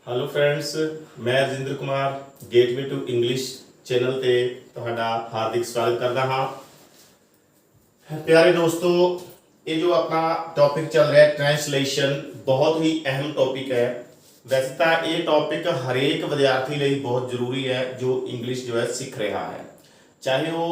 Hello friends, मैं Rajinder Kumar gateway to English channel ते तुहाडा हार्दिक स्वागत करता हाँ। प्यारे दोस्तों, ये जो अपना टॉपिक चल रहा है ट्रांसलेशन, बहुत ही अहम टॉपिक है। वैसे तो ये टॉपिक हरेक विद्यार्थी लिए बहुत जरूरी है जो इंग्लिश जो है सीख रहा है, चाहे वो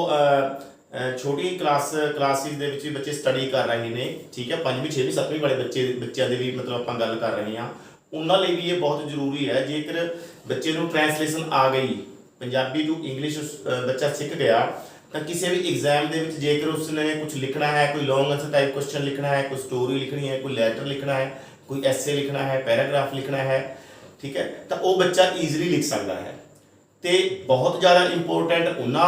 छोटी क्लासिस ਦੇ ਵਿੱਚ ਵੀ ਬੱਚੇ ਸਟੱਡੀ ਕਰ ਰਹੇ ਨੇ। ठीक है, 5वीं 6वीं 7वीं वाले ਬੱਚਿਆਂ ਦੀ ਵੀ मतलब ਆਪਾਂ ਗੱਲ ਕਰ ਰਹੇ ਹਾਂ। ਉਹਨਾਂ ਲਈ ਵੀ ਇਹ ਬਹੁਤ ਜ਼ਰੂਰੀ ਹੈ। ਜੇਕਰ ਬੱਚੇ ਨੂੰ ਟ੍ਰਾਂਸਲੇਸ਼ਨ ਆ ਗਈ, ਪੰਜਾਬੀ ਟੂ ਇੰਗਲਿਸ਼ ਬੱਚਾ ਸਿੱਖ ਗਿਆ, ਤਾਂ ਕਿਸੇ ਵੀ ਐਗਜ਼ਾਮ ਦੇ ਵਿੱਚ ਜੇਕਰ ਉਸਨੇ ਕੁਝ ਲਿਖਣਾ ਹੈ, ਕੋਈ ਲੌਂਗ ਆਨਸਰ ਟਾਈਪ ਕੁਐਸਚਨ ਲਿਖਣਾ ਹੈ, ਕੋਈ ਸਟੋਰੀ ਲਿਖਣੀ ਹੈ, ਕੋਈ ਲੈਟਰ ਲਿਖਣਾ ਹੈ, ਕੋਈ ਐਸੇ ਲਿਖਣਾ ਹੈ, ਪੈਰਾਗ੍ਰਾਫ ਲਿਖਣਾ ਹੈ, ਠੀਕ ਹੈ, ਤਾਂ ਉਹ ਬੱਚਾ ਈਜ਼ੀਲੀ ਲਿਖ ਸਕਦਾ ਹੈ। ਤੇ ਬਹੁਤ ਜ਼ਿਆਦਾ ਇੰਪੋਰਟੈਂਟ ਉਹਨਾਂ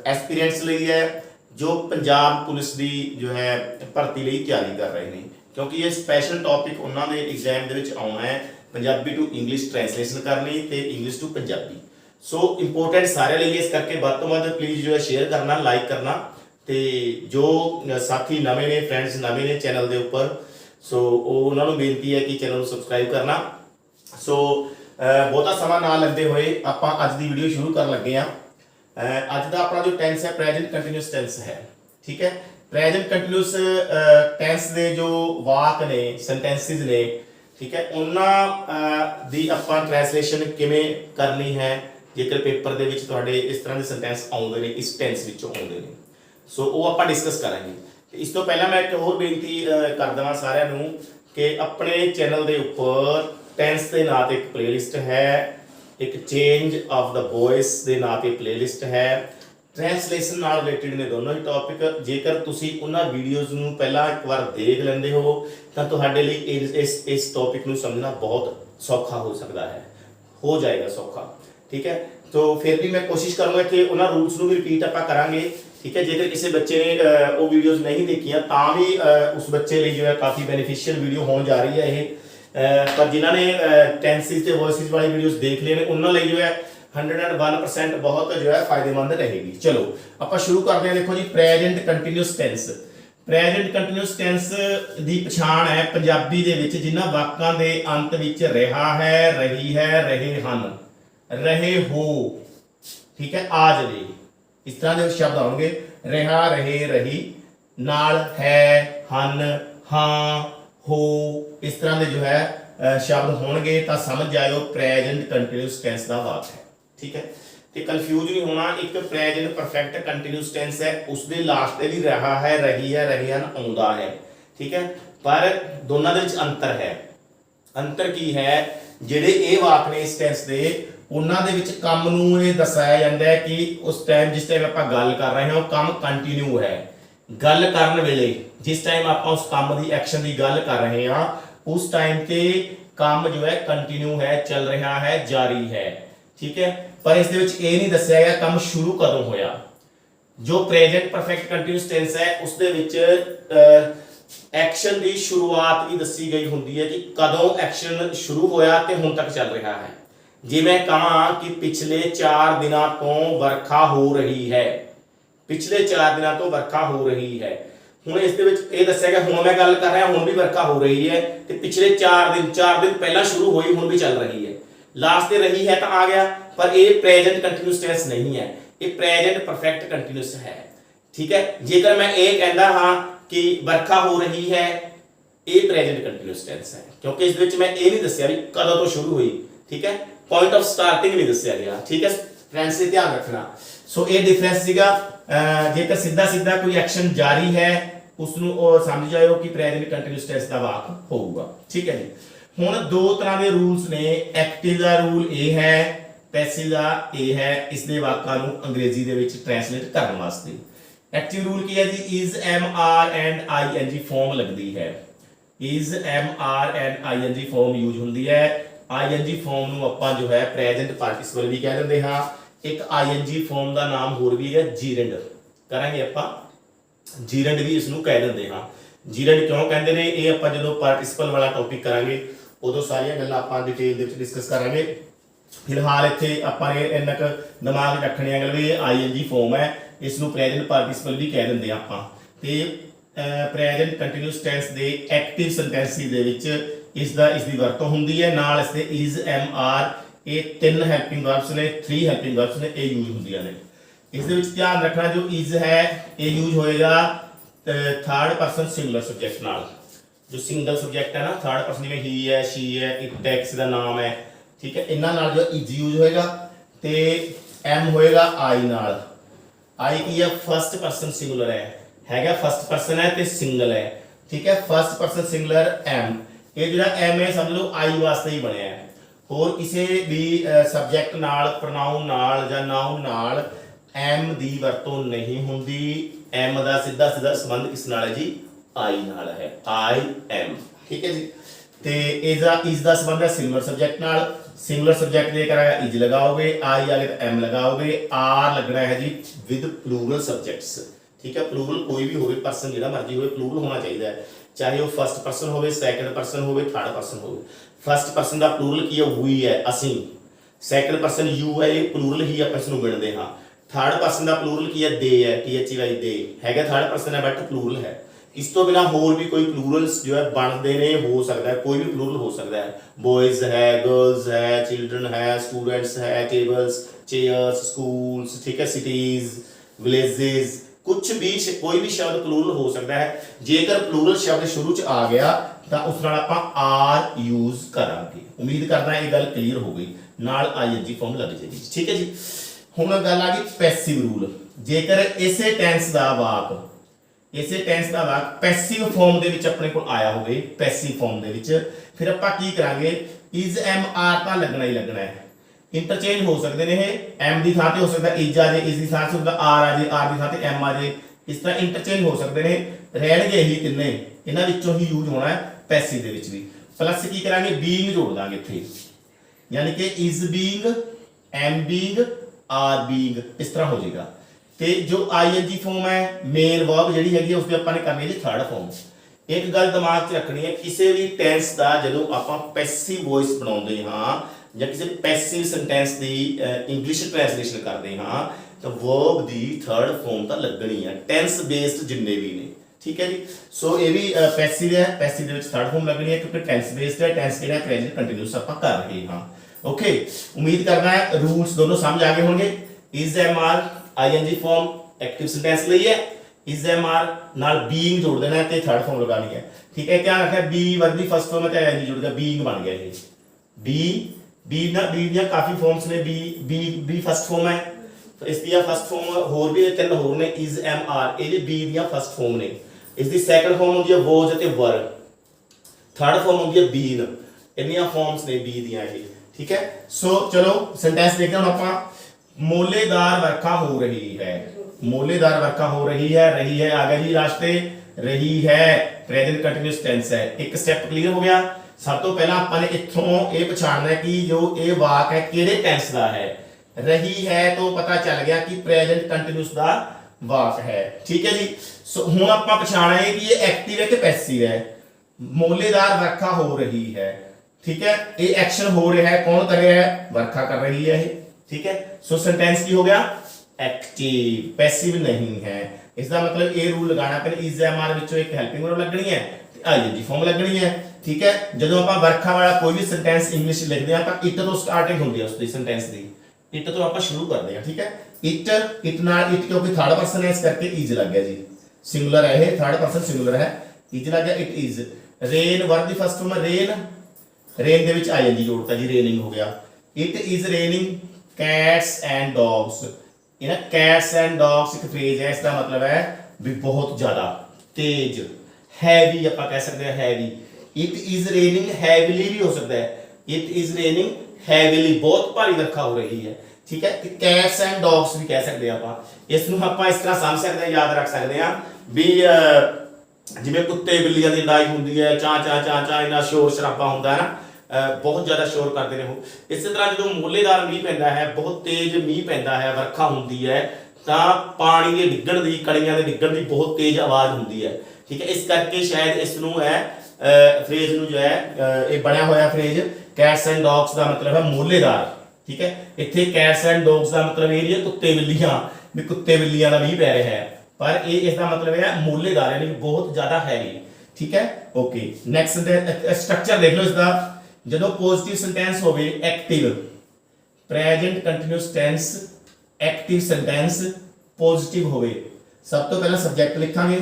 ਐਸਪੀਰੈਂਟਸ ਲਈ ਹੈ ਜੋ ਪੰਜਾਬ ਪੁਲਿਸ ਦੀ ਜੋ ਹੈ ਭਰਤੀ ਲਈ ਤਿਆਰੀ ਕਰ ਰਹੇ ਨੇ, क्योंकि ये स्पैशल टॉपिक उन्होंने एग्जाम के आना है। पंजाबी टू इंग्लिश ट्रांसलेशन करनी तो English to Punjabi, so important सारे लिए, इस करके वध तो वध प्लीज़ जो है शेयर करना, लाइक करना, तो जो साथी नवे ने, फ्रेंड्स नवे ने चैनल के उपर, सो उन्होंने बेनती है कि चैनल को सबसक्राइब करना। सो बहुता समा ना लेंदे हुए आप अज की वीडियो शुरू कर लगे हाँ। अज का अपना जो टेंस है प्रेजेंट कंटीन्यूअस टेंस है, ठीक है। प्रेजेंट कंटीन्यूअस टेंस के जो वाक ने, सेंटेंसिस ने, ठीक है, उन्होंने दी आपां ट्रांसलेशन किवें करनी है जेकर पेपर दे विच तुहाडे इस तरह के सेंटेंस आउंदे ने, इस टेंस विचों आउंदे ने। सो वो आपां डिस्कस करांगे। इस तो पहला मैं एक होर बेनती कर देवां सारिआं नूं कि अपने चैनल के उपर टेंस के नाम ते एक प्लेलिस्ट है, एक चेंज ऑफ द वॉइस के नाम ते प्लेलिस्ट है, ट्रांसलेशन नाल रिलेटेड ने दोनों ही टॉपिक। जेकर तुसी उन्हां वीडियोज़ नूं पहला एक बार देख लैंदे हो तां तुहाडे लई इस टॉपिक नूं समझना बहुत सौखा हो सकता है, हो जाएगा सौखा, ठीक है। तो फिर भी मैं कोशिश करूँगा कि उन्हां रूल्स नूं भी रिपीट आपां करांगे, ठीक है। जेकर किसी बच्चे ने वो वीडियोज़ नहीं देखियां तां भी उस बच्चे लिए जो है काफ़ी बेनीफिशियल वीडियो होने जा रही है ये। पर जिन्होंने टेंसिस ते वॉइसिस वाली वीडियोज़ देख लिए उन्होंने लिए जो है 101% बहुत जो है फायदेमंद रहेगी। चलो आप शुरू करते हैं। देखो जी, present continuous tense. Present continuous tense की पछाण है पंजाबी दे विच जिन्हां वाकां दे अंत विच रहा है, रही है, रहे हन, रहे हो, ठीक है, आज दे, इस तरह के शब्द आउणगे। रहा, रहे, रही नाल है, हन, हाँ, हो, इस तरह के जो है शब्द होणगे तां समझ जाओ प्रेजेंट कंटीन्यूअस टेंस का वाक है, ठीक है। तो कन्फ्यूज नहीं होना। एक प्रेजेंट परफेक्ट कंटीन्यूअस टेंस है, उसके लास्ट से भी रहा है, रही है, रहे हैं आउंदा है, ठीक है। पर दोनों के अंतर है। अंतर की है, जिहड़े ये वाक ने इस टेंस के, उन्होंने काम नूं ये दसाया जाता है कि उस टाइम जिस टाइम आप गल कर रहे हैं वो काम कंटीन्यू है। गल करन वेले जिस टाइम आप उस काम की एक्शन की गल कर रहे हैं उस टाइम ते काम जो है कंटीन्यू है, चल रहा है, जारी है, ठीक है। पर इस ये नहीं दसिया गया काम शुरू कदों होया। जो प्रेजेंट परफेक्ट कंटीन्यूअस टेंस है उसदे विच एक्शन की शुरुआत भी दसी गई होंदी है कि कदों एक्शन शुरू होया ते हुण तक चल रहा है। जे मैं कहां कि पिछले 4 दिनों तो वर्खा हो रही है, पिछले 4 दिनों तो वर्खा हो रही है, हुण इस दे विच ये दस्सिया गया हुण मैं गल कर रहा हुण भी वर्खा हो रही है, ते पिछले 4 दिन पहला शुरू हुई हुण भी चल रही है। लास्ट ते रही है तो आ गया, पर ये प्रेजेंट कंटीन्यूअस टेंस नहीं है, ये प्रेजेंट परफेक्ट कंटीन्यूअस है, ठीक है। जेकर मैं ये कहता हाँ कि वर्खा हो रही है, ये प्रेजेंट कंटीन्यूअस टेंस है, क्योंकि इस विच मैं ये नहीं दस्सिया भी कदों तो शुरू हुई, ठीक है। पॉइंट ऑफ स्टार्टिंग नहीं दस्सिया गया, ठीक है। फ्रेंड्स ये ध्यान रखना। सो ये डिफरेंस सीगा। जेकर सीधा सीधा कोई एक्शन जारी है उसनूं समझ जाओ कि प्रेजेंट कंटीन्यूअस टेंस का वाक होगा, ठीक है जी। हुण दो तरह के रूल्स ने। एक्टिव का रूल ये है, पैसिव का ये है। इसके वाकां नूं अंग्रेजी दे विच ट्रांसलेट करने वास्ते एक्टिव रूल की है जी, is, am, are and I N G form लगती है। Is, am, are and I N G form use होंदी है। आई एन जी फॉर्म नूं आपां जो है प्रेजेंट पार्टिसिपल भी कह दिंदे हां। एक आई एन जी फॉर्म का नाम होर भी है जीरेंड, करांगे आपां जीरेंड भी इसनूं कह दिंदे हां। जीरेंड क्यों कहते हैं ये आपां जदों पार्टिसिपल वाला टॉपिक करांगे उदों सारियां गल्लां आपां डिटेल दे विच डिस्कस करांगे। फिलहाल इत्थे आपां ने इन्ना क दिमाग रखने है कि ये आई एन जी फॉर्म है, इसनूं प्रेजेंट पार्टिसिपल भी कह दिंदे आपां। ते प्रेजेंट कंटीन्यूअस टेंस दे एक्टिव सेंटेंसिस दे विच ਇਸ ਦੀ ਵਰਤੋਂ ਹੁੰਦੀ ਹੈ। ਨਾਲ ਇਸ ਦੇ ਇਜ਼ ਐਮ ਆਰ ਇਹ 3 ਹੈਲਪਿੰਗ ਵਰਬਸ ਨੇ 3 ਹੈਲਪਿੰਗ ਵਰਬਸ ਨੇ ਇਹ ਯੂਜ਼ ਹੁੰਦੀਆਂ ਨੇ। ਇਸ ਦੇ ਵਿੱਚ ਧਿਆਨ ਰੱਖਣਾ ਜੋ ਇਜ਼ ਹੈ ਇਹ ਯੂਜ਼ ਹੋਏਗਾ ਥਰਡ ਪਰਸਨ ਸਿੰਗੂਲਰ ਸਬਜੈਕਟ ਨਾਲ। जो सिंगल सब्जेक्ट है ना थर्ड पर्सन जिवें ही है शी है इट है किसी का नाम है ठीक है इन्हां नाल जो इज यूज होएगा ते एम होएगा आई नाल। आई की है फर्स्ट पर्सन सिंगुलर हैगा फर्स्ट पर्सन है ते सिंगल है ठीक है फर्स्ट पर्सन सिंगुलर एम ये जो एम है समझ लो आई वास्ते ही बनया है। और किसी भी सब्जेक्ट नाल प्रोनाउन नाल जां नाउन नाल एम दी वरतों नहीं हुंदी। एम दा सीधा सीधा संबंध किस नाल है जी आई नाल है आई एम ठीक है जी। ते इज दा संबंध है सिंगुलर सब्जेक्ट नाल। सिंगुलर सब्जेक्ट दे कराया इज लगाओगे आई आगे तो एम लगाओगे आर लगना है जी विद प्लूरल सब्जेक्ट्स ठीक है। प्लूरल कोई भी होवे पर्सन जिहड़ा मर्जी होवे प्लूरल होना चाहिए चाहे वो फर्स्ट पर्सन होवे सैकंड पर्सन होवे थर्ड पर्सन होवे। फर्स्ट पर्सन दा प्लूरल की है वी है असीं सैकंड पर्सन यू है ये प्लूरल ही ਆਪਾਂ ਇਸ ਨੂੰ ਗਿਣਦੇ ਹਾਂ। थर्ड पर्सन ਦਾ प्लूरल की है दे है THY दे हैगा थर्ड पर्सन है बट प्लूरल है। इस तो बिना होर भी कोई प्लूरल्स जो है बनते ने हो सकता है कोई भी प्लूरल हो सकता है बॉयज है गर्ल्स है चिल्ड्रन है स्टूडेंट्स है टेबल्स चेयर्स स्कूल्स ठीक है सिटीज विलेजेस कुछ भी कोई भी शब्द प्लूरल हो सकता है। जेकर प्लूरल शब्द शुरू च आ गया तो उस नाल आपां आर यूज करांगे। उम्मीद करदा ये गल क्लीयर हो गई नाल आईएनजी फॉर्म लग जाएगी ठीक है जी। हुण गल आ गई पैसिव रूल। जेकर इसे टेंस दा वाक इसे टेंस का वाक पैसिव फॉर्म दे विच अपने कोल आया होवे पैसिव फॉर्म दे विच फिर आपां की करांगे इज एम आर तां लगना ही लगना है। इंटरचेंज हो सकते हैं एम की थां ते हो सकता इज आ जाए इस की थां से होगा आर आ जाए आर की थां ते एम आ जाए इस तरह इंटरचेंज हो सकते हैं रहणगे ही तिन्ने इन्हां विचों ही यूज होना है पैसिव दे विच भी। प्लस की करांगे बीइंग जोड़ दांगे इत्थे यानी कि is being am being are being इस तरह हो जाएगा। ते जो आईएनजी फॉर्म है मेन वर्ब जिहड़ी हैगी उस ते आपां ने करनी है थर्ड फॉर्म। एक गल दिमाग च रखनी है किसी भी टेंस का जदों आपां पैसिव वॉइस बनाउंदे हां जां किसी पैसिव सेंटेंस दी इंग्लिश ट्रांसलेशन करदे हां तो वर्ब दी थर्ड फॉर्म तां लगनी है टेंस बेस्ड जिन्ने भी ने ठीक है जी। सो ये भी पैसिव है पैसिव दे विच थर्ड फॉर्म लगनी है क्योंकि टेंस बेस्ड है टेंस किहड़ा प्रेजेंट कंटीन्यूअस आपां कर रहे हां ओके। उम्मीद करना है रूल्स दोनों समझ आ गए होंगे। Is am are ING form active sentence ਲਈ है इज एम आर नाल बीइंग जोड़ देना है ते थर्ड फॉर्म लगानी है ठीक है। ध्यान रखना बी वर्ब दी फर्स्ट फॉर्म है ते आईएनजी जुड़ गया बीइंग बन गया ये बी दी काफी फॉर्म्स ने बी फर्स्ट फॉर्म है इस दी फर्स्ट फॉर्म होर भी तीन होर ने इज एम आर ये बी दी फर्स्ट फॉर्म ने। इस दी सेकंड फॉर्म होंदी है वॉज ते वर थर्ड फॉर्म होंदी है बीन इन्नियां फॉर्म्स ने बी दी ये ठीक है। सो चलो सेंटेंस देखते हैं हम आप मोलेदार वर्षा हो रही है मोलेदार वर्षा हो रही है आगे जी रास्ते रही है प्रेजेंट कंटीन्यूअस टेंस है। एक स्टेप क्लियर हो गया। सब तो पहला अपन ने इत्थों ये पछाणना है कि जो ये वाक है किहड़े टेंस दा है रही है तो पता चल गया कि प्रेजेंट कंटीन्यूअस दा वाक है ठीक है जी। सो हुण आपां पछाणना है कि ये एक्टिव है कि पैसिव है। मोलेदार वर्षा हो रही है ठीक है ये एक्शन हो रहा है कौन कर रहा है वर्षा कर रही है ठीक है। सो सेंटेंस की हो गया एक्टिव पैसिव नहीं है। इसका मतलब ये रूल लगाना पे इज एम आर विचों एक हेल्पिंग वर्ब लगनी है आईएनजी फॉर्म लगनी है ठीक है। जदों आपां वर्खा वाला कोई भी सेंटेंस इंग्लिश लिखदे हां तां इट तो स्टार्टिंग हुंदी है उसदी सेंटेंस दी इट तो आपां शुरू करदे हां ठीक है। इट नाल इट क्योंकि थर्ड पर्सन है इस करके इज लग गया जी सिंगुलर है थर्ड पर्सन सिंगुलर है इज लग गया इट इज। रेन वर्ब दी फर्स्ट फॉर्म रेन दे विच आईएनजी जोड़ता जी रेनिंग हो गया। It is raining cats and dogs इन्हें कैट्स एंड डॉग्स एक फ्रेज है इसका मतलब है भी बहुत ज्यादा तेज हैवी आप कह सकते हैं heavy. It is raining heavily भी हो सकता है इट इज रेनिंग हैवीली बहुत भारी वर्षा हो रही है ठीक है। कैट्स एंड डॉग्स भी कह सकते हैं आप इसनूं आपां इस तरह समझ सकते हैं याद रख सकते हैं भी जिवें कुत्ते बिल्लियां दी लड़ाई हुंदी है चा चा चा चा इन्ना शोर शराबा हुंदा है ना बहुत ज़्यादा शोर करते हैं। इस तरह जो मोलेदार मीह पैंदा है बहुत तेज मीह पैंदा है वर्षा होंदी है तो पानी के डिग्गण की कड़ियां के डिग्गण की बहुत तेज आवाज़ होंदी है ठीक है। इस करके शायद इसनूं है फ्रेज नूं जो है ये बनया होया फ्रेज कैट्स एंड डॉग्स का मतलब है मोलेदार ठीक है। इत्थे कैट्स एंड डॉग्स का मतलब ये कुत्ते बिल्लियां भी कुत्ते बिल्लियां का मीह पै रहा है पर ये इसका मतलब है मोलेदार यानी बहुत ज़्यादा हैवी ठीक है ओके नैक्सट स्ट्रक्चर देख लो इसका जो पॉजिटिव सेंटेंस हो active present continuous tense active sentence positive हो सब तो पहला सब्जेक्ट लिखांगे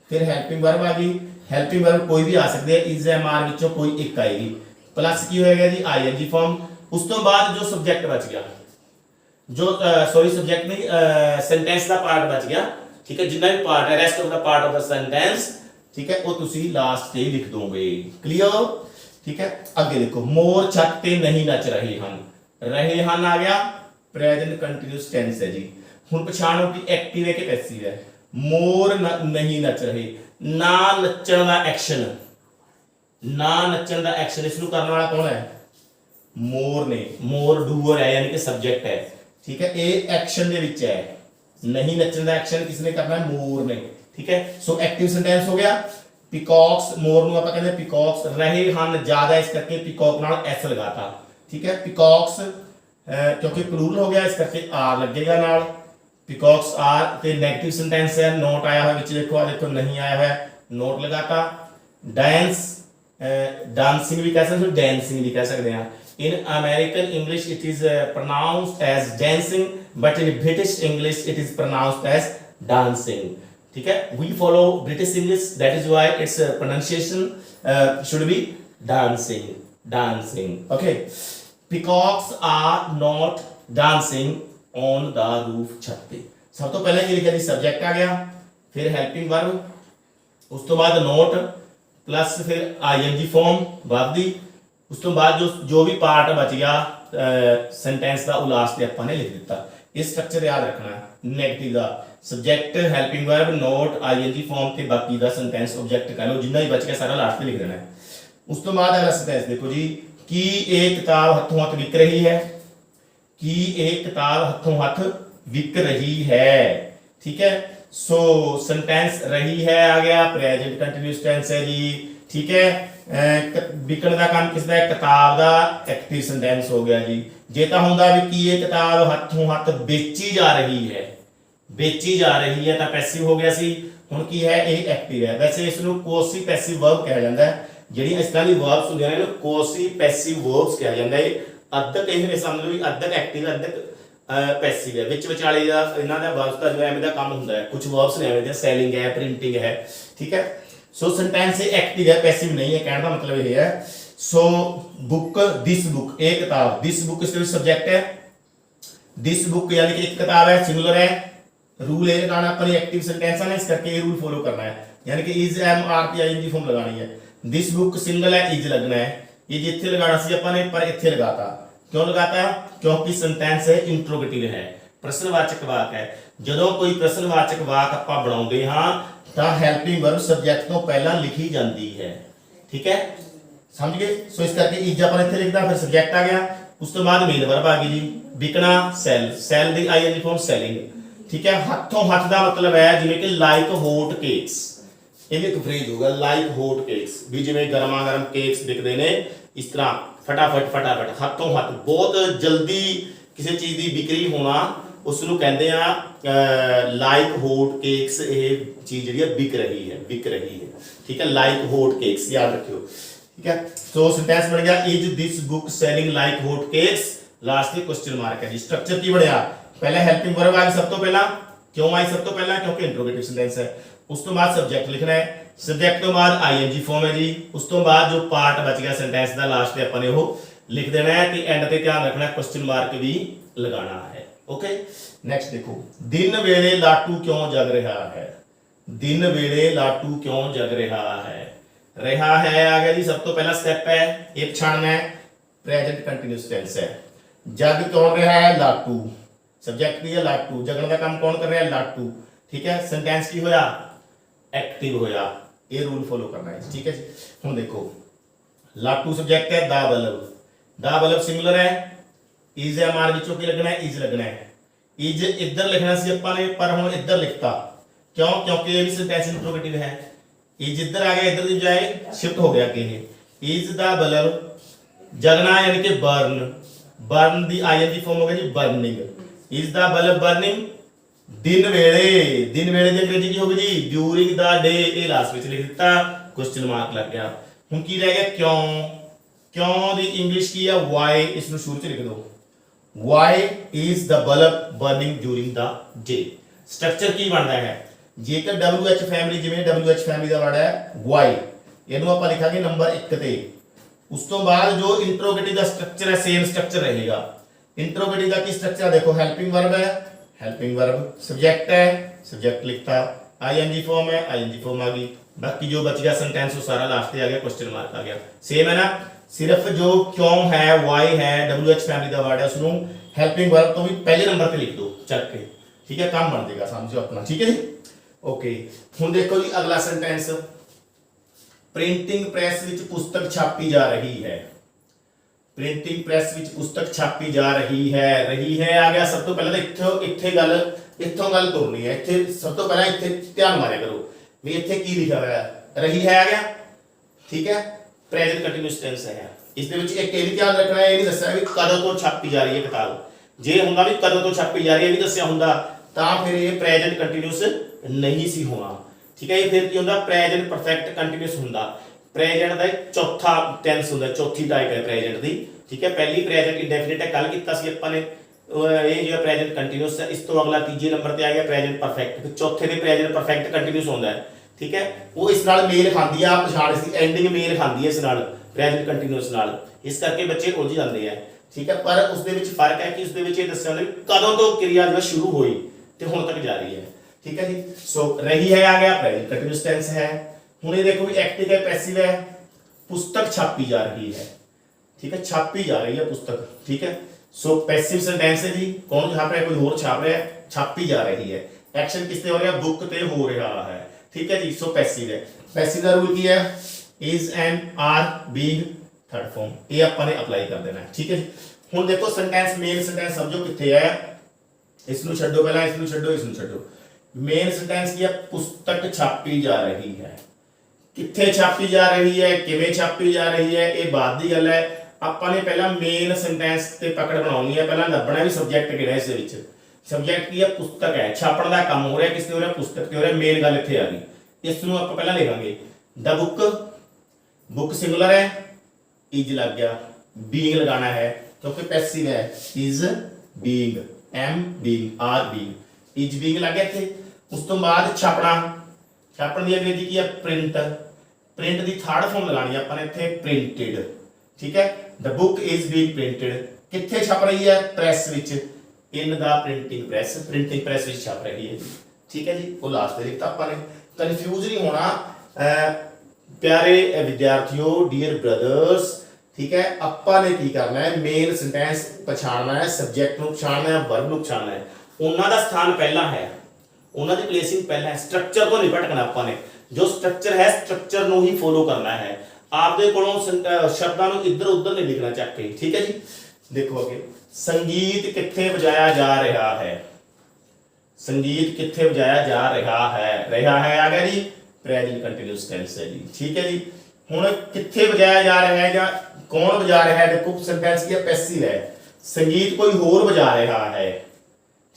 फिर हेल्पिंग वर्ब आ गई हेल्पिंग वर्ब कोई भी आ सकती है इज एम आर विचों कोई एक आएगी प्लस की होएगा जी आईएनजी फॉर्म उस तो बाद जो सब्जेक्ट बच गया जो सॉरी सब्जेक्ट नहीं सेंटेंस का पार्ट बच गया ठीक है जितना भी पार्ट है rest of the part of the sentence ठीक है वो तुसी लास्ट ते लिख दोगे क्लियर ठीक है आगे देखो मोर छत ते नहीं नच रहे हन आ गया प्रेजेंट कंटीन्यूअस टेंस है जी हुन पछाणो कि एक्टिव है कि पैसिव है मोर नहीं नच रहे ना नचण दा एक्शन ना नचण दा एक्शन इसनु करने वाला कौन है मोर ने मोर डूअर है यानी कि सब्जेक्ट है ठीक है ये एक्शन दे विच है नहीं नचण दा एक्शन किसने करना है मोर ने ठीक है सो एक्टिव सेंटेंस हो गया पीकॉक्स मोर नु आपां कहंदे पीकॉक्स रहे हन ज्यादा इस करके पीकॉक नाल एस लगाता ठीक है पीकॉक्स क्योंकि प्लूरल हो गया इस करके आर लगेगा नाल पीकॉक्स आर ते नेगेटिव सेंटेंस है नोट आया हुआ विच देखो देखो नहीं आया है नोट लगाता डांस डांसिंग भी कह सकते हो डांसिंग भी कह सकते हैं in American English it is pronounced as dancing but in British English it is pronounced as dancing ठीक है we follow British English that is why its pronunciation should be dancing okay peacocks are not dancing on the roof छत पे सब तो पहले ये लिखा जी subject आ गया फिर हेल्पिंग वर्ब उस तो बाद नोट प्लस फिर आईएनजी फॉर्म वर्ब दी उस तो बाद जो भी पार्ट बच गया सेंटेंस का वो लास्ट ते आपां ने लिख दिता इस स्ट्रक्चर याद रखना है नेगेटिव का subject helping verb not ING form ते बाकी दा सेंटेंस ऑब्जेक्ट कह लो जिन्ना ही बच गया सारा लास्ट पे लिख देना है उस तो बाद अगला सेंटेंस देखो जी कि एक किताब हाथों हाथ बिक रही है कि एक किताब हाथों हाथ बिक रही है ठीक है सो सेंटेंस रही है आ गया प्रेजेंट कंटीन्यूअस टेंस है जी ठीक है बिकण का काम किसदा है किताब का एक्टिव सेंटेंस हो गया जी जे तां हुंदा भी कि ये किताब हाथों हाथ बेची जा रही है तां पैसिव हो गया सी हुण की है ये एक्टिव है वैसे इस नु कोसी पैसिव वर्ब कहा जाता है ਜਿਹੜੀ ਇਸ ਤਰ੍ਹਾਂ ਦੀ ਵਰਬਸ ਹੁੰਦੀਆਂ ਨੇ ਇਹਨੂੰ ਕੋਸੀ ਪੈਸਿਵ ਵਰਬਸ ਕਿਹਾ ਜਾਂਦਾ ਹੈ ਅੱਧਕ ਇਹ ਸਮਝ ਲਓ ਵੀ ਅੱਧਕ ਐਕਟਿਵ ਅੱਧਕ ਪੈਸਿਵ ਹੈ ਵਿੱਚ ਵਿਚਾਲੇ ਦਾ ਇਹਨਾਂ ਦਾ ਵਰਬਸ ਦਾ ਜੋ ਐਵੇਂ ਦਾ ਕੰਮ ਹੁੰਦਾ ਹੈ ਕੁਝ ਵਰਬਸ ਨੇ ਐਵੇਂ ਦੇ ਸੈਲਿੰਗ ਹੈ ਪ੍ਰਿੰਟਿੰਗ ਹੈ ਠੀਕ ਹੈ ਸੋ ਸੈਂਟੈਂਸ एक्टिव है पैसिव नहीं है कहने का मतलब ये है सो बुक दिस बुक एक किताब दिस बुक इसके सब्जेक्ट है दिस बुक यानी कि एक किताब है सिंगुलर है रूल ये लगाना अपनी एक्टिव सेंटेंस है इस करके ये रूल फॉलो करना है यानी कि is am are P ING form लगानी है दिस बुक सिंगल है इज लगना है ये जिथे लगाना सी अपन ने पर इथे लगाता क्यों लगाता क्योंकि सेंटेंस है इंट्रोगेटिव है प्रश्नवाचक वाक है ਜਦੋਂ कोई प्रश्नवाचक वाक ਆਪਾਂ ਬਣਾਉਂਦੇ ਹਾਂ ਤਾਂ ਹੈਲਪਿੰਗ ਵਰਬ ਸਬਜੈਕਟ ਤੋਂ ਪਹਿਲਾਂ ਲਿਖੀ ਜਾਂਦੀ ਹੈ ਠੀਕ ਹੈ ਸਮਝ ਗਏ ਸੋ ਇਸ ਕਰਕੇ ਇਜ ਆਪਾਂ ਇੱਥੇ ਲਿਖਦਾ ਫਿਰ ਸਬਜੈਕਟ ਆ ਗਿਆ ਉਸ ਤੋਂ ਬਾਅਦ ਮੇਨ ਵਰਬ ਆ ਗਈ ਜੀ ਵਿਕਣਾ ਸੈਲ ਦੀ ਆਈਐਨਜੀ ਫॉर्म ਸੈਲਿੰਗ ਠੀਕ ਹੈ ਹੱਥੋਂ ਹੱਥ ਦਾ ਮਤਲਬ ਹੈ ਜਿਵੇਂ ਕਿ ਲਾਈਕ ਹੌਟ ਕੇਕਸ ਇਹ ਵੀ ਇੱਕ ਫਰੇਜ਼ ਹੋਗਾ ਲਾਈਕ ਹੌਟ ਕੇਕਸ ਵੀ ਜਿਵੇਂ ਗਰਮਾ ਗਰਮ ਕੇਕਸ ਵਿਕਦੇ ਨੇ ਇਸ ਤਰ੍ਹਾਂ ਫਟਾਫਟ ਹੱਥੋਂ ਹੱਥ ਬਹੁਤ ਜਲਦੀ ਕਿਸੇ ਚੀਜ਼ ਦੀ ਵਿਕਰੀ ਹੋਣਾ ਉਸ ਨੂੰ ਕਹਿੰਦੇ ਆ ਲਾਈਕ ਹੌਟ ਕੇਕਸ ਇਹ ਚੀਜ਼ ਜਿਹੜੀ ਹੈ ਵਿਕ ਰਹੀ ਹੈ ਠੀਕ ਹੈ ਲਾਈਕ ਹੌਟ ਕੇਕਸ ਯਾਦ ਰੱਖਿਓ ਠੀਕ ਹੈ ਸੋ ਸੈਂਟੈਂਸ ਬਣ ਗਿਆ is this book selling like hot cakes last ਤੇ ਕੁਐਸਚਨ ਮਾਰਕ ਹੈ ਜੀ ਸਟਰਕਚਰ ਕੀ ਬਣਿਆ ਪਹਿਲਾ ਹੈਲਪਿੰਗ ਵਰਬ ਆ ਸਭ ਤੋਂ ਪਹਿਲਾਂ ਕਿਉਂ ਆਈ ਸਭ ਤੋਂ ਪਹਿਲਾਂ ਕਿਉਂਕਿ ਇੰਟਰੋਗੇਟਿਵ ਸੈਂਟੈਂਸ ਹੈ ਉਸ ਤੋਂ ਬਾਅਦ ਸਬਜੈਕਟ ਲਿਖਣਾ ਹੈ ਸਬਜੈਕਟ ਤੋਂ ਬਾਅਦ ਆਈਐਨਜੀ ਫਾਰਮ ਹੈ ਜੀ ਉਸ ਤੋਂ ਬਾਅਦ ਜੋ ਪਾਰਟ ਬਚ ਗਿਆ ਸੈਂਟੈਂਸ ਦਾ ਲਾਸਟ ਤੇ ਆਪਾਂ ਨੇ ਉਹ ਲਿਖ ਦੇਣਾ ਹੈ ਤੇ ਐਂਡ ਤੇ ਧਿਆਨ ਰੱਖਣਾ ਕੁਐਸਚਨ ਮਾਰਕ ਵੀ ਲਗਾਉਣਾ ਹੈ ओके नेक्स्ट देखो दिन वेले लाटू क्यों जग रहा है दिन वेले लाटू क्यों जग रहा है आ गया जी सब तो पहला स्टेप है ये पछाणना है प्रेजेंट कंटीन्यूअस टेंस है जग कौन रहा है लाटू सब्जेक्ट की है लाटू जगण का काम कौन कर रहा है लाटू ठीक है सेंटेंस की होया एक्टिव होया ये रूल फॉलो करना है ठीक है जी हुण देखो लाटू सब्जेक्ट है दा बल्ब सिंगुलर है इज एम आर विचों की लगना है इज लगना है इज इधर लिखना सी अपन ने पर हुण इधर लिखता क्यों क्योंकि ये भी सेंटेंस इंट्रोगेटिव है इज इधर आ गया इधर की बजाय शिफ्ट हो गया कि इज द बल्ब जगना यानी कि बर्न दी आईएनजी फॉर्म हो गया जी burning is the bulb burning दिन वेले दी अंग्रेजी की होगी जी ड्यूरिंग द डे ये लास्ट में लिख दिता क्वेश्चन मार्क लग गया। हुण की रह गया क्यों, क्यों दी इंग्लिश की है वाई, इसनूं शुरू च लिख दो why is the bulb burning during the day. Structure की बनता है जेकर WH फैमिली जिवें WH फैमिली का वर्ड है वाई, ਇਹਨੂੰ ਆਪਾਂ ਲਿਖਾਂਗੇ नंबर 1 ਤੇ। उस तो बाद जो इंट्रोगेटिव का स्ट्रक्चर है सेम स्ट्रक्चर रहेगा। इंट्रोगेटिव का की स्ट्रक्चर देखो, हेल्पिंग वर्ब है, हेल्पिंग वर्ब, सब्जेक्ट है, सब्जेक्ट लिखता, आईएनजी फॉर्म है, आईएनजी फॉर्म आ गई, बाकी जो बच गया सेंटेंस वो सारा लास्ट पे आ गया, क्वेश्चन मार्क आ गया। सेम है ना, सिर्फ जो क्यों है वाई है WH फैमिली का वर्ड है उसको हेल्पिंग वर्ब तो भी पहले नंबर पे लिख दो चक के, ठीक है, काम बन जाएगा, समझो अपना, ठीक है जी। ओके हुण देखो जी अगला सेंटेंस, प्रिंटिंग प्रेस विच पुस्तक छापी जा रही है। प्रिंटिंग प्रेस विच पुस्तक छापी जा रही है आ गया। सब तो पहले तो इत्थे गल इत्थों गल तुरनी है, इत्थे सब तो पहले इत्थे ध्यान मारिया करो भी इत्थे की लिखा हुआ है, रही है आ गया, ठीक है, प्रेजेंट कंटीन्यूअस टेंस है। इस दे विच एक ये भी ध्यान रखना है, ये नहीं दस्सिया भी कदों तो छापी जा रही है किताब, जे हुंदा भी कदों तो छापी जा रही है भी दस्सिया हुंदा तां फिर ये प्रेजेंट कंटीन्यूअस नहीं सी होना, ठीक है। ये फिर की होंदा प्रेजेंट परफेक्ट कंटीन्यूअस होंदा, प्रेजेंट दा चौथा टेंस होंदा, चौथी टाइप है प्रेजेंट दी, ठीक है। पहली प्रेजेंट इंडेफिनिट है, कल कीता सी आपां ने, ये जो प्रेजेंट कंटीन्यूअस है। इस तो अगला तीजे नंबर पे आ गया प्रेजेंट परफेक्ट, फिर चौथे दे प्रेजेंट परफेक्ट कंटीन्यूअस होंदा है, ठीक है। वो इस नाल मेल खांदी है, आप पछाण इसकी एंडिंग मेल खांदी है इस नाल प्रेजेंट कंटीन्यूअस नाल, इस करके बच्चे उलझ जाते हैं, ठीक है। पर उस दे विच फर्क है कि उस दे विच ये दस्सिया होंदा कदों तो क्रिया जो शुरू हुई ते हुण तक जारी है, ठीक है जी। सो रही है आ गया, प्रेजेंट कंटीन्यूअस टेंस है। हुण ये देखो भी एक्टिव है, पैसिव है, पुस्तक छापी जा रही है, ठीक है, छापी जा रही है पुस्तक, ठीक है। सो पैसिव सेंटेंस है जी, कौन छाप रहा है, कोई और छाप रहा है, छापी जा रही है, एक्शन किसते हो रहा है, बुक ते हो रहा है, ठीक है जी। सो पैसिव है, पैसिव का रूल की है is and are being third form, ये अपन ने अप्लाई कर देना है, ठीक है जी। हुण देखो सेंटेंस मेन सेंटेंस समझो किथे है, इसनु छड्डो, पहला इसनु छड्डो, इसनु छड्डो। मेन सेंटेंस की है पुस्तक छापी जा रही है, किथे छापी जा रही है, किवें छापी जा रही है, ये बाद दी गल है। आपां ने पहला मेन सेंटेंस ते पकड़ बनाउणी है, पहला लभना भी सब्जेक्ट किहड़ा है, इस विच सब्जेक्ट की है पुस्तक है, छापण दा काम हो रहा है, किसने हो रहा है, पुस्तक ते हो रहा है, मेन गल इत्थे आ गई। इसनूं आपां पहला लिखांगे द बुक, बुक सिंगुलर है, इज लग गया, बीइंग लगाना है क्योंकि पैसिव है, is being, am being, are being, is being लग गया इत्थे। उस तो बाद छापना, छापण दी अंग्रेजी की है प्रिंट, प्रिंट दी थर्ड फॉर्म लगानी है अपन इत्थे प्रिंटेड, ठीक है। The book is being printed, किथे छप रही है, प्रेस विच, in the printing press, printing press विच छप रही है, ठीक है जी। वो लास्ट पे लिखता अपन ने, कंफ्यूज नहीं होना प्यारे विद्यार्थियों, डियर ब्रदर्स, ठीक है। अपन ने की करना है, मेन सेंटेंस पछाणना है, सब्जेक्ट नूं पछाणना है, वर्ब नूं पछाणना है, उन्हां दा स्थान पहला है, उन्हां दी प्लेसिंग पहला है, स्ट्रक्चर तो नहीं भटकना अपन ने, जो स्ट्रक्चर है स्ट्रक्चर नूं ही फॉलो करना है, आपदे कोलों शब्दां नूं इधर उधर नहीं लिखना चक के, ठीक है जी। देखो अगे, संगीत किथे बजाया जा रहा है, संगीत किथे बजाया जा रहा है आ गया जी, प्रेजेंट कंटीन्यूअस टेंस है जी, ठीक है जी। हुण किथे बजाया जा रहा है या कौन बजा रहा है, देखो सेंटेंस की पैसिव है, संगीत कोई होर बजा रहा है,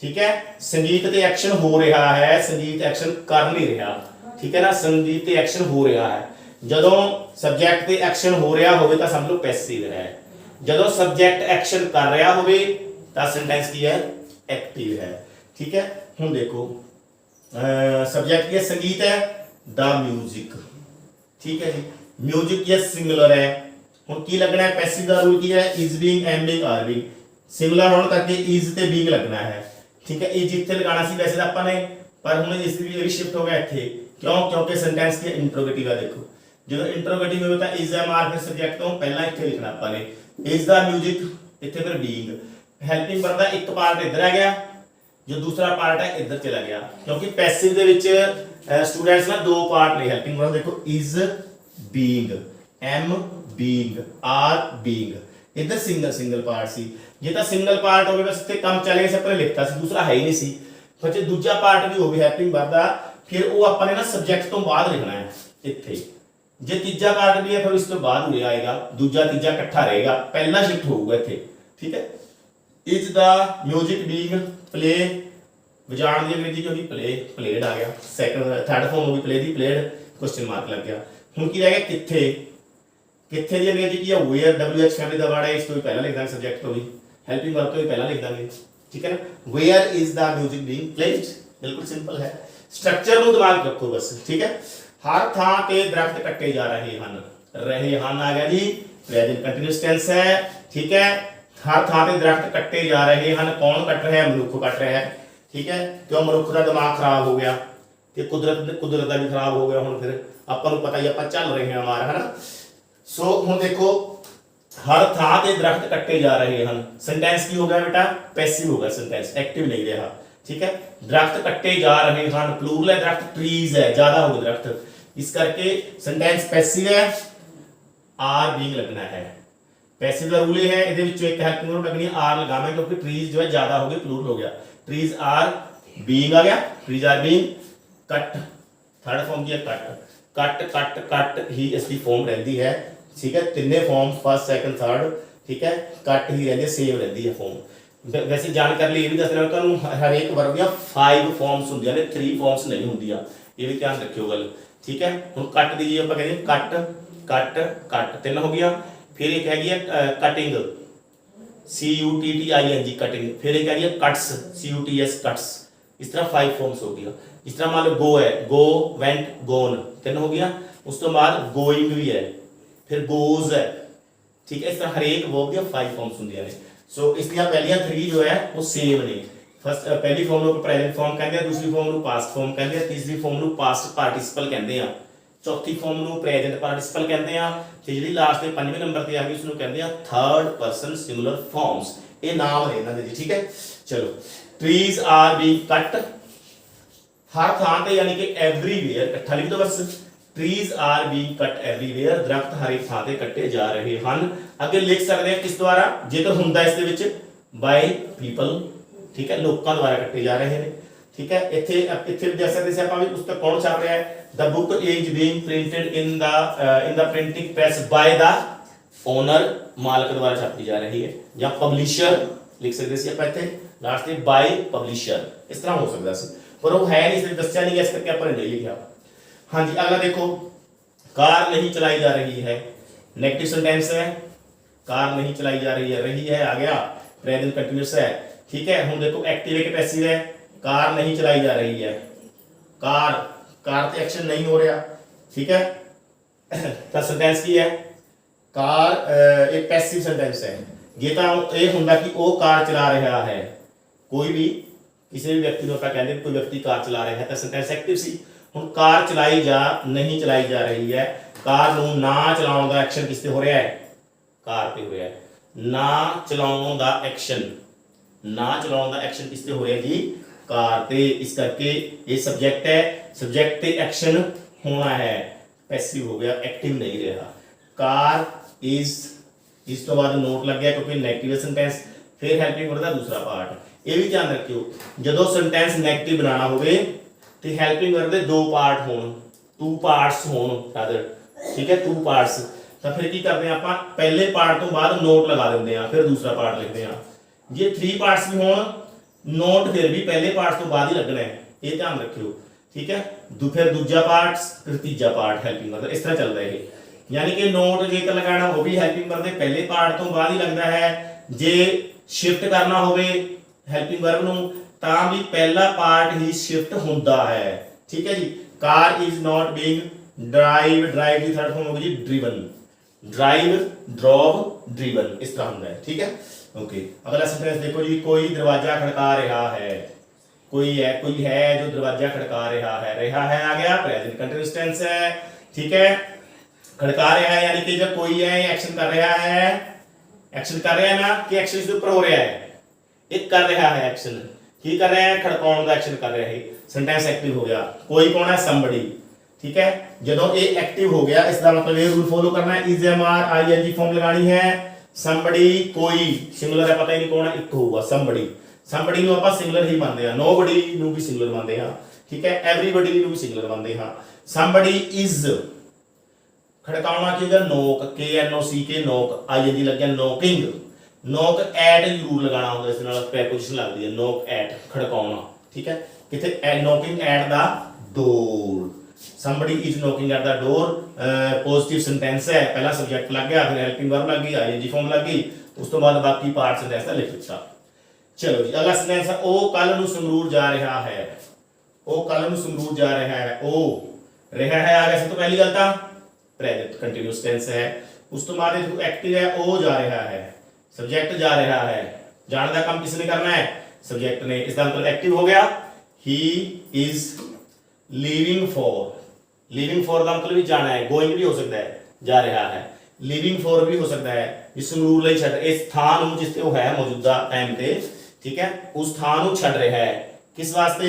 ठीक है। संगीत ते एक्शन हो रहा है, संगीत एक्शन कर नहीं रहा, ठीक है ना, संगीत ते एक्शन हो रहा है। जदों सब्जेक्ट ते एक्शन हो रहा होवे तां समझ लो पैसिव है, जदों सब्जेक्ट एक्शन कर रहा होवे तां सेंटेंस की है एक्टिव है, ठीक है। हुण देखो सब्जेक्ट की है संगीत है, द म्यूजिक, ठीक है जी। म्यूजिक की है सिंगुलर है, हुण की लगना है, पैसिव का रूल की है is being, am being, are being, singular होने करके इज ते बीइंग लगना है, ठीक है। इज इत्थे लगाना सी वैसे आपां ने, पर हुण इस भी शिफ्ट हो गया इत्थे, क्यों, क्योंकि सेंटेंस की इंट्रोगेटिव है। देखो जो इंट्रोगेटिव होता है इज एम आर, फिर सब्जेक्ट तो पहला इत्थे लिखना आपां ने, इज द म्यूजिक, इत्थे फिर बीइंग, हेल्पिंग वर्ब दा एक पार्ट इधर आ गया, जो दूसरा पार्ट है इधर चला गया, क्योंकि पैसिव दे विच स्टूडेंट्स ना दो पार्ट ने हेल्पिंग वर्ब, देखो is being, am being, are being, इधर सिंगल सिंगल पार्ट सी, जे तां सिंगल पार्ट होवे बस इत्थे काम चले से अपने लिखता सी, दूसरा है ही नहीं सी, फिर जे दूजा पार्ट भी होवे हेल्पिंग वर्ब दा, फिर वो अपन ने ना सब्जेक्ट तो बाद लिखना है इत्थे, जे तीजा पार्ट भी है फिर इस तो बाद हो आएगा, दूजा तीजा इकट्ठा रहेगा, पहला शिफ्ट होगा इत्थे, ठीक है। Is the music being play, बजाण दी अंग्रेजी होगी प्ले, प्लेड आ गया, सेकंड थर्ड फॉर्म होगी प्ले दी, प्लेड, क्वेश्चन मार्क लग गया। ਹੁਣ ਕੀ ਰਹਿ ਗਿਆ ਕਿੱਥੇ, ਕਿੱਥੇ ਦੀ ਅੰਗਰੇਜ਼ੀ ਕੀ ਹੈ ਵੇਅਰ, WH ਫੈਮਿਲੀ ਦਾ ਵਰਡ ਹੈ, ਇਸ ਤੋਂ ਵੀ ਪਹਿਲਾਂ ਲਿਖ ਦਾਂਗੇ ਸਬਜੈਕਟ ਤੋਂ ਵੀ, ਹੈਲਪਿੰਗ ਵਰਬ ਤੋਂ ਵੀ ਪਹਿਲਾਂ ਲਿਖ ਦਾਂਗੇ, ਠੀਕ है ना। Where is the music being played, बिल्कुल सिंपल है, स्ट्रक्चर ਨੂੰ ਦਿਮਾਗ ਰੱਖੋ बस, ठीक है। हर ਥਾਂ ਤੇ ਦਰਖਤ ਕੱਟੇ ਜਾ ਰਹੇ ਹਨ, ਰਹੇ ਹਨ ਆ ਗਿਆ ਜੀ, प्रेजेंट कंटीन्यूअस टेंस है, ठीक है। हर ਥਾਂ ਤੇ ਦਰਖਤ ਕੱਟੇ ਜਾ ਰਹੇ ਹਨ, ਕੌਣ ਕੱਟ ਰਿਹਾ ਹੈ, ਮਨੁੱਖ ਕੱਟ ਰਿਹਾ ਹੈ, ਠੀਕ है। ਕਿਉਂ ਮਨੁੱਖ ਦਾ ਦਿਮਾਗ ਖਰਾਬ ਹੋ ਗਿਆ ਤੇ ਕੁਦਰਤ ਦਾ ਵੀ ਖਰਾਬ ਹੋ ਗਿਆ, ਹੁਣ ਫਿਰ ਆਪਾਂ ਨੂੰ ਪਤਾ ਹੀ ਆਪਾਂ ਚੱਲ ਰਹੇ ਹਾਂ ਮਾਰ, ਹੈ ਨਾ। ਸੋ ਹੁਣ ਦੇਖੋ हर ਥਾਂ ਤੇ ਦਰਖਤ ਕੱਟੇ ਜਾ ਰਹੇ ਹਨ, सेंटेंस ਕੀ ਹੋ ਗਿਆ बेटा, पैसिव हो गया सेंटेंस, एक्टिव नहीं रहा, ठीक है। दरख्त कट्टे जा रहे हैं, प्लूरल है, दरख्त ट्रीज है, ज्यादा हो गए दरख्त, इस करके सेंटेंस पैसिव है, आर बीइंग लगना है, पैसिव का रूल है, ਇਹਦੇ ਵਿੱਚੋਂ ਇੱਕ ਹੈਲਪਿੰਗ ਵਰਬ ਲੱਗਣੀ ਹੈ, ਆਰ ਲਗਾਵਾਂਗੇ ਕਿਉਂਕਿ ट्रीज जो है ज्यादा हो गए, प्लूरल हो गया, ट्रीज आर बीइंग आ गया, trees are being cut, third form की है कट, कट कट कट ही इसकी फॉर्म रहती है, ठीक है। तिन्ने फॉर्म फर्स्ट सैकंड थर्ड, ठीक है, कट ही रहती है, सेम रहती है फॉर्म। वैसे जानकारी लिए भी दस रहा तुहानू हर एक वर्ब दी 5 फॉर्म्स होंदियां ने, 3 फॉर्म्स नहीं होंदियां, ये भी ध्यान रखियो गल, ठीक है। हुण कट दी आपां कहंदे कट कट कट 3 हो गया, फिर एक हैगी है कटिंग, CUTTING कटिंग, फिर एक हैगी है कट्स, CUTS कट्स, इस तरह 5 फॉर्म्स हो गया। इस तरह मान लो गो है, गो वेंट गोन 3 हो गया, उस तो बाद गोइंग भी है, फिर गोज है, ठीक है। इस तरह हर एक वर्ब दी 5 फॉर्म्स होंदियां ने। सो इसलिए पहलियां 3 जो है वो सेम ने, फर्स्ट पहली फॉर्म ਨੂੰ प्रेजेंट फॉर्म ਕਹਿੰਦੇ ਆ, दूसरी फॉर्म ਨੂੰ पास्ट फॉर्म ਕਹਿੰਦੇ ਆ, तीसरी फॉर्म ਨੂੰ पास्ट पार्टिसिपल ਕਹਿੰਦੇ ਆ, चौथी फॉर्म ਨੂੰ प्रेजेंट पार्टिसिपल ਕਹਿੰਦੇ ਆ, ਤੇ ਜਿਹੜੀ ਲਾਸਟ ਤੇ 5ਵੇਂ ਨੰਬਰ ਤੇ ਆ ਗਈ ਉਸ ਨੂੰ ਕਹਿੰਦੇ ਆ थर्ड पर्सन सिंगुलर फॉर्म्स, ਇਹ ਨਾਮ ਨੇ ਇਹਨਾਂ ਦੇ ਜੀ, ਠੀਕ ਹੈ। ਚਲੋ ट्रीज आर बीइंग कट, हर ਥਾਂ ਤੇ ਯਾਨੀ ਕਿ एवरीवेयर ਇਕੱਠਾ ਲਿਖ ਦੋ ਬਸ, trees are being cut everywhere, दरख्त हर एक ਥਾਂ ਤੇ ਕੱਟੇ ਜਾ ਰਹੇ ਹਨ। ਅੱਗੇ ਲਿਖ ਸਕਦੇ ਹਾਂ ਕਿਸ ਦੁਆਰਾ, ਜੇਕਰ ਹੁੰਦਾ ਇਸ ਦੇ ਵਿੱਚ ਬਾय ਪੀਪਲ, ਠੀਕ ਹੈ, ਲੋਕਾਂ ਦੁਆਰਾ ਕੱਟੇ ਜਾ ਰਹੇ ਨੇ, ਠੀਕ ਹੈ। ਇੱਥੇ ਇੱਥੇ ਦੇਖ ਸਕਦੇ ਸੀ ਆਪਾਂ ਵੀ ਪੁਸਤਕ ਕੌਣ ਛਾਪ ਰਿਹਾ ਹੈ, the book is being printed in the printing press by the owner, मालिक द्वारा छापी जा रही है, या पब्लिशर लिख सकते ਸੀ ਆਪਾਂ ਇੱਥੇ ਲਾਸਟ ਤੇ ਬਾय पब्लिशर, इस तरह हो सकता ਸੀ, पर वो है नहीं, इसलिए ਦੱਸਿਆ नहीं, इस करके अपन ने नहीं लिखा। हाँ जी, अगला देखो, कार नहीं चलाई जा रही है, नेगेटिव सेंटेंस है, कार नहीं चलाई जा रही है, रही है आ गया, प्रेजेंट कंटीन्यूअस है, ठीक है। हुण देखो एक्टिव है कि पैसिव है, कार नहीं चलाई जा रही है, कार कार ते एक्शन नहीं हो रहा, ठीक है। तो सेंटेंस की है कार, एक पैसिव सेंटेंस है, ये तो ये हुंदा कि वो कार चला रहा है, कोई भी किसी भी व्यक्ति को ਆਪਾਂ ਕਹਿੰਦੇ कोई व्यक्ति कार चला रहा है, तो सेंटेंस एक्टिव सी। ਹੁਣ ਕਾਰ ਚਲਾਈ ਜਾ ਨਹੀਂ ਚਲਾਈ ਜਾ ਰਹੀ ਹੈ, ਕਾਰ ਨੂੰ ਨਾ ਚਲਾਉਣ ਦਾ ਐਕਸ਼ਨ ਕਿਸ ਤੇ ਹੋ ਰਿਹਾ ਹੈ, ਕਾਰ ਤੇ ਹੋ ਰਿਹਾ ਹੈ, ਨਾ ਚਲਾਉਣ ਦਾ ਐਕਸ਼ਨ, ਨਾ ਚਲਾਉਣ ਦਾ ਐਕਸ਼ਨ ਕਿਸ ਤੇ ਹੋ ਰਿਹਾ ਜੀ, ਕਾਰ ਤੇ, ਇਸ ਕਰਕੇ ਇਹ ਸਬਜੈਕਟ ਹੈ, ਸਬਜੈਕਟ ਤੇ ਐਕਸ਼ਨ ਹੋਣਾ ਹੈ, ਪੈਸਿਵ ਹੋ ਗਿਆ, ਐਕਟਿਵ ਨਹੀਂ ਰਿਹਾ। ਕਾਰ ਇਜ਼, ਇਸ ਤੋਂ ਬਾਅਦ ਨੋਟ ਲੱਗ ਗਿਆ ਕਿਉਂਕਿ ਨੈਗੇਟਿਵ ਸੈਂਟੈਂਸ, ਫਿਰ ਹੈਲਪਿੰਗ ਵਰਬ ਦਾ ਦੂਸਰਾ ਪਾਰਟ, ਇਹ ਵੀ ਧਿਆਨ ਰੱਖਿਓ, ਜਦੋਂ ਸੈਂਟੈਂਸ ਨੈਗੇਟਿਵ ਬਣਾਉਣਾ ਹੋਵੇ ਤੇ ਹੈਲਪਿੰਗ ਵਰਬ ਦੇ 2 ਪਾਰਟ ਹੋਣ, 2 ਪਾਰਟਸ ਹੋਣ ਰਾਦਰ, ਠੀਕ ਹੈ, 2 ਪਾਰਟਸ, ਤਾਂ ਫਿਰ ਕੀ ਕਰਦੇ ਆ ਆਪਾਂ, ਪਹਿਲੇ ਪਾਰਟ ਤੋਂ ਬਾਅਦ ਨੋਟ ਲਗਾ ਦਿੰਦੇ ਆ, ਫਿਰ ਦੂਸਰਾ ਪਾਰਟ ਲਿਖਦੇ ਆ। ਜੇ 3 ਪਾਰਟਸ ਵੀ ਹੋਣ, ਨੋਟ ਫਿਰ ਵੀ ਪਹਿਲੇ ਪਾਰਟ ਤੋਂ ਬਾਅਦ ਹੀ ਲੱਗਣਾ ਹੈ, ਇਹ ਧਿਆਨ ਰੱਖਿਓ, ਠੀਕ ਹੈ। ਫਿਰ ਦੂਜਾ ਪਾਰਟ, ਫਿਰ ਤੀਜਾ ਪਾਰਟ ਹੈਲਪਿੰਗ ਵਰਬ, ਇਸ ਤਰ੍ਹਾਂ ਚੱਲਦਾ ਇਹ, ਯਾਨੀ ਕਿ ਨੋਟ ਜੇਕਰ ਲਗਾਉਣਾ ਉਹ ਵੀ ਹੈਲਪਿੰਗ ਵਰਬ ਦੇ ਪਹਿਲੇ ਪਾਰਟ ਤੋਂ ਬਾਅਦ ਹੀ ਲੱਗਦਾ ਹੈ, ਜੇ ਸ਼ਿਫਟ ਕਰਨਾ ਹੋਵੇ ਹੈਲਪਿੰਗ ਵਰਬ ਨੂੰ ਤਾਂ ਵੀ ਪਹਿਲਾ ਪਾਰਟ ਹੀ ਸ਼ਿਫਟ ਹੁੰਦਾ ਹੈ, ਠੀਕ ਹੈ ਜੀ। Car is not being drive, drive ਦੀ ਥਰਡ ਫਾਰਮ ਹੋ ਗਈ ਜੀ ਡਰਿਵਨ, ड्राइव ड्रॉव ड्रिवन, इस तरह होता है, ठीक है। ओके, अगला सेंटेंस देखो जी, कोई दरवाजा खड़का रहा है, कोई है जो दरवाजा खड़का रहा है आ गया, प्रेजेंट कंटीन्यूअस टेंस है, ठीक है। खड़का रहा है यानी कि जब कोई है एक्शन कर रहा है, एक्शन कर रहा है ना कि एक्शन इसके ऊपर हो रहा है, एक कर रहा है एक्शन, की कर रहा है, खड़काउण का एक्शन कर रहा है, सेंटेंस एक्टिव हो गया। कोई कौन है, somebody, ठीक है। ਜਦੋਂ ਇਹ ਐਕਟਿਵ ਹੋ ਗਿਆ, ਇਸ ਦਾ ਮਤਲਬ ਇਹ ਰੂਲ ਫੋਲੋ ਕਰਨਾ ਹੈ, ਇਜ਼ ਐਮ ਆਰ ਆਈ ਐਨ ਜੀ ਫਾਰਮ ਲਗਾਣੀ ਹੈ। somebody ਕੋਈ ਸਿੰਗੂਲਰ ਹੈ, ਪਤਾ ਹੀ ਨਹੀਂ ਕੌਣ ਹੈ, ਇੱਕ ਹੋਊਗਾ somebody, somebody ਨੂੰ ਆਪਾਂ ਸਿੰਗੂਲਰ ਹੀ ਮੰਨਦੇ ਆ, nobody ਨੂੰ ਵੀ ਸਿੰਗੂਲਰ ਮੰਨਦੇ ਹਾਂ, ਠੀਕ ਹੈ। everybody ਨੂੰ ਵੀ ਸਿੰਗੂਲਰ ਮੰਨਦੇ ਹਾਂ। somebody is ਖੜਕਾਉਣਾ ਕੀ ਹੋਗਾ, ਨੋਕ, ਕੇ ਐਨ ਓ ਸੀ ਕੇ, ਨੋਕ, ਆਈ ਐਨ ਜੀ ਲੱਗਿਆ ਨੋਕਿੰਗ, ਨੋਕ ਐਟ ਜ਼ਰੂਰ ਲਗਾਉਣਾ ਹੁੰਦਾ, ਇਸ ਨਾਲ ਪ੍ਰੈਪੋਜੀਸ਼ਨ ਲੱਗਦੀ ਹੈ, ਨੋਕ ਐਟ ਖੜਕਾਉਣਾ, ਠੀਕ ਹੈ। ਕਿਤੇ knocking at the door, somebody is knocking at the door, positive sentence है, पहला सब्जेक्ट लग गया, फिर हेल्पिंग वर्ब लग गई, आईएनजी फॉर्म लग गई, उस तो बाद बाकी पार्ट सेंटेंस का लिख दिता। चलो जी अगला सेंटेंस है ओ कल नूं संगरूर जा रहा है। ओ कल नूं संगरूर जा रहा है, ओ रहा है आ गया, सब तो पहली गल तां प्रेजेंट कंटीन्यूअस टेंस है। उस तो बाद देखो एक्टिव है, ओ जा रहा है, सब्जेक्ट जा रहा है, जाने का काम किसने करना है, सब्जेक्ट ने, इसका मतलब एक्टिव हो गया। He is leaving for, leaving for का मतलब भी जाना है, गोइंग भी हो सकता है, जा रहा है, लीविंग फॉर भी हो सकता है, जिस संगरूर ਲਈ ਛੱਡ ਇਸ ਥਾਂ ਨੂੰ ਜਿਸ ਤੇ ਉਹ ਹੈ ਮੌਜੂਦਾ ਟਾਈਮ ਤੇ, ठीक है, उस ਥਾਂ ਨੂੰ ਛੱਡ ਰਿਹਾ है, किस वास्ते,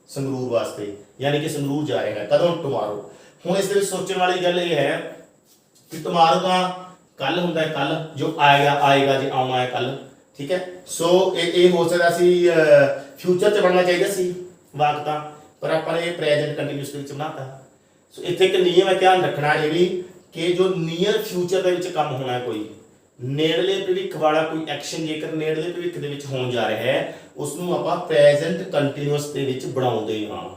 संगरूर वास्ते, यानी कि संगरूर जा रहा है, कदों, टुमारो। हुण इस दे विच सोचण वाली गल ये है कि टुमारो का कल हुंदा है, कल जो आएगा आएगा जी आउणा है कल, ठीक है। सो ये हो सकदा सी फ्यूचर च बनना चाहिए सी वाक तां, पर आपां ने प्रेजेंट कंटीन्यूअस दे विच बनाता। सो इत्थे एक नियम है ध्यान रखना ये भी कि जो नीयर फ्यूचर दे विच काम होना है, कोई नेड़ले भविख वाला कोई एक्शन जेकर नेड़ले भविख दे विच होण जा रहा है उस नूं आपां प्रेजेंट कंटीन्यूअस दे विच बनाउंदे हां,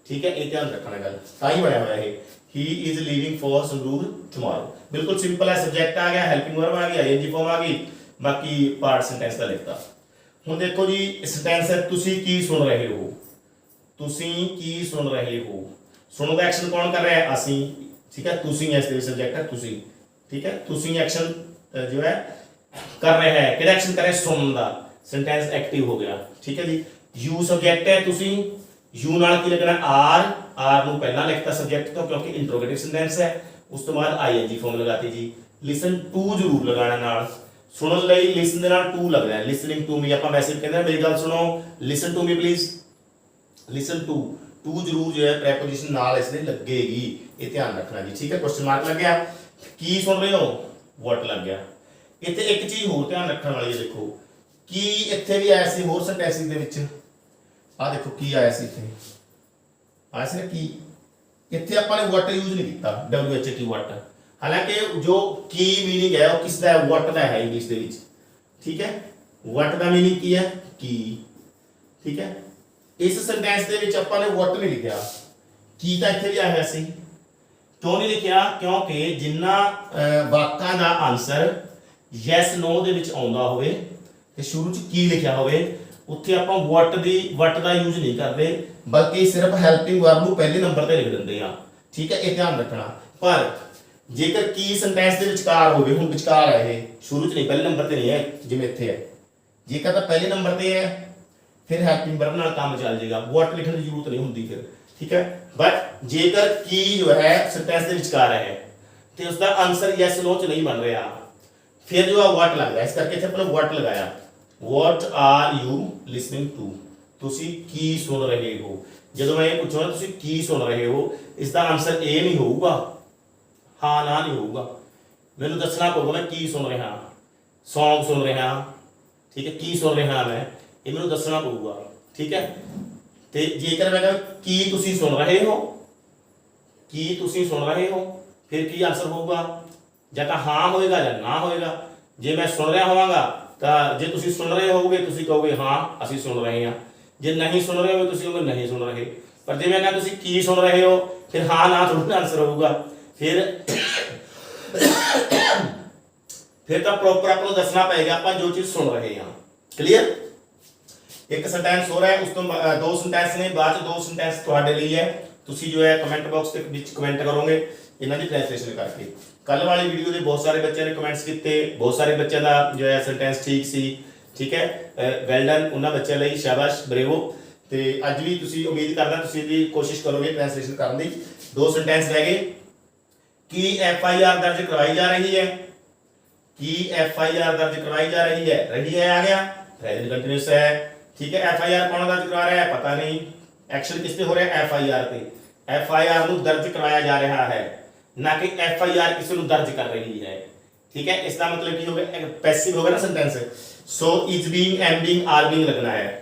ठीक है। ये ध्यान रखना गल तां ही बनया होया है। He is leaving for Sangrur tomorrow, बिल्कुल सिंपल है, सब्जेक्ट आ गया, हेल्पिंग वर्ब आ गई, आईएनजी फॉर्म आ गई, बाकी पार्ट सेंटेंस का लिखता। हुण देखो जी सेंटेंस है तुसी की सुन रहे हो, तुसी की सुन रहे हो, सुनो का एक्शन कौन कर रहा है, असी, ठीक है, तुसी है, इसके सब्जेक्ट है तुसी, ठीक है, तुसी एक्शन जो है कर रहे हैं, किहड़ा एक्शन कर रहे हैं, सुनन दा, सेंटेंस एक्टिव हो गया, ठीक है जी। यू सब्जेक्ट है, तुसी यू नाल की लगना आर, आर नूं पहला लिखता सब्जेक्ट तो क्योंकि इंट्रोगेटिव सेंटेंस है, उस तो बाद आईएनजी फॉर्म लगाती जी। लिसन टू जरूर लगाना नाल, सुनन लई लिसन दे नाल टू लगदा है, लिसनिंग टू मी आपां वैसे कहंदे मेरी गल सुनो, listen to me please, listen to, to जरूर जो है प्रेपोजिशन नाल इसने लगेगी, ये ध्यान रखना जी, ठीक है। क्वेश्चन मार्क लग गया, की सुन रहे हो, व्हाट लग गया। इत्थे एक चीज होर ध्यान रखने वाली है, देखो की इत्थे भी आया सी होर सेंटेंसेस दे विच, आ देखो की आया सी, इत्थे आया सी ना की, इत्थे आपां ने व्हाट यूज नहीं कीता, WHAT व्हाट, हालांकि जो की मीनिंग है वो किसदा है, व्हाट दा है इंग्लिश दे विच, ठीक है। व्हाट दा मीनिंग की है, की, ठीक है। इस सेंटेंस दे विच आपां ने व्हाट नहीं लिखिया, की तां इत्थे भी आया होया सी, क्यों नहीं लिखिया, क्योंकि जिन्ना वाकां दा आंसर यस नो दे विच आउंदा होवे ते शुरू च की लिखिया होवे, उत्थे आपां व्हाट दा यूज नहीं करदे, बल्कि सिर्फ हेल्पिंग वर्ब नूं पहले नंबर ते लिख दिंदे आ, ठीक है, ये ध्यान रखना। पर जेकर की सेंटेंस दे विचकार होवे, हुण विचकार है ये, शुरू च नहीं, पहले नंबर ते नहीं है, जिवें इत्थे है, जेकर तां पहले नंबर ते है फिर हेल्पिंग वर्ब नाल काम चल जाएगा, व्हाट लिखने की जरूरत नहीं होंदी फिर, ठीक है। बट जेकर की जो है सेंटेंस दे विचकार है तो उसका आंसर यस नो च नहीं बन रहा, फिर जो है व्हाट लगता है, इस करके इत्थे अपने व्हाट लगाया, what are you listening to, तुसी की सुन रहे हो। जदों मैं ये पूछूंगा तुसी की सुन रहे हो, इसका आंसर ए नहीं होगा, हाँ ना नहीं होगा, मैनूं दसना पऊगा मैं की सुन रहा, सॉन्ग सुन रहा, ठीक है, की सुन रहा मैं, ये मैनूं दसना पऊगा, ठीक है। ते जेकर मैं कहां की तुसी सुन रहे हो, की तुसी सुन रहे हो, फिर की आंसर होगा, ਜਾਂ ਤਾਂ ਹਾਂ ਹੋਏਗਾ ਜਾਂ ਨਾ ਹੋਏਗਾ। ਜੇ ਮੈਂ ਸੁਣ ਰਿਹਾ ਹੋਵਾਂਗਾ ਤਾਂ ਜੇ ਤੁਸੀਂ ਸੁਣ ਰਹੇ ਹੋਵੋਗੇ ਤੁਸੀਂ ਕਹੋਗੇ ਹਾਂ ਅਸੀਂ ਸੁਣ ਰਹੇ ਹਾਂ, ਜੇ ਨਹੀਂ ਸੁਣ ਰਹੇ ਹੋ ਤੁਸੀਂ ਕਹੋਗੇ ਨਹੀਂ ਸੁਣ ਰਹੇ। ਪਰ ਜੇ ਮੈਂ ਕਹਾਂ ਤੁਸੀਂ ਕੀ ਸੁਣ ਰਹੇ ਹੋ, ਫਿਰ ਹਾਂ ਨਾ ਥੋੜਾ ਆਨਸਰ ਹੋਊਗਾ, ਫਿਰ ਤਾਂ ਪ੍ਰੋਪਰ ਆਪਾਂ ਨੂੰ ਦੱਸਣਾ ਪਏਗਾ ਆਪਾਂ ਜੋ ਚੀਜ਼ ਸੁਣ ਰਹੇ ਹਾਂ। ਕਲੀਅਰ। ਇੱਕ ਸੈਂਟੈਂਸ ਹੋ ਰਿਹਾ, ਉਸ ਤੋਂ ਦੋ ਸੈਂਟੈਂਸ ਨੇ, ਬਾਅਦ ਚ ਦੋ ਸੈਂਟੈਂਸ ਤੁਹਾਡੇ ਲਈ ਹੈ, ਤੁਸੀਂ ਜੋ ਹੈ ਕਮੈਂਟ ਬਾਕਸ ਦੇ ਵਿੱਚ ਕਮੈਂਟ ਕਰੋਗੇ ਇਹਨਾਂ ਦੀ ट्रांसलेशन करके। कल वाली वीडियो ਦੇ बहुत सारे ਬੱਚਿਆਂ ਨੇ ਕਮੈਂਟਸ ਕੀਤੇ, बहुत सारे ਬੱਚਿਆਂ ਦਾ ਜੋ ਹੈ ਸੈਂਟੈਂਸ ਠੀਕ ਸੀ, ਠੀਕ ਹੈ, ਵੈਲ ਡਨ ਉਹਨਾਂ ਬੱਚਿਆਂ ਲਈ ਸ਼ਾਬਾਸ਼, ਬਰੇਵੋ। ਤੇ ਅੱਜ ਵੀ ਤੁਸੀਂ ਉਮੀਦ ਕਰਦਾ ਤੁਸੀਂ ਵੀ ਕੋਸ਼ਿਸ਼ ਕਰੋਗੇ ट्रांसलेशन ਕਰਨ ਦੀ। ਦੋ ਸੈਂਟੈਂਸ ਰਹਿ ਗਏ। ਕੀ FIR दर्ज करवाई जा रही है, की FIR दर्ज करवाई जा रही है, आ गया, प्रेजेंट कंटीन्यूअस है, ठीक है। FIR कौन दर्ज करवा रहा है पता नहीं, एक्शन किस पे हो रहा है, FIR पे, FIR ਨੂੰ दर्ज करवाया जा रहा है, ना कि FIR किसी को दर्ज कर रही है, ठीक है। इसका मतलब की हो गया पैसिव हो गया ना sentence, so is being, am being, are being लगना है।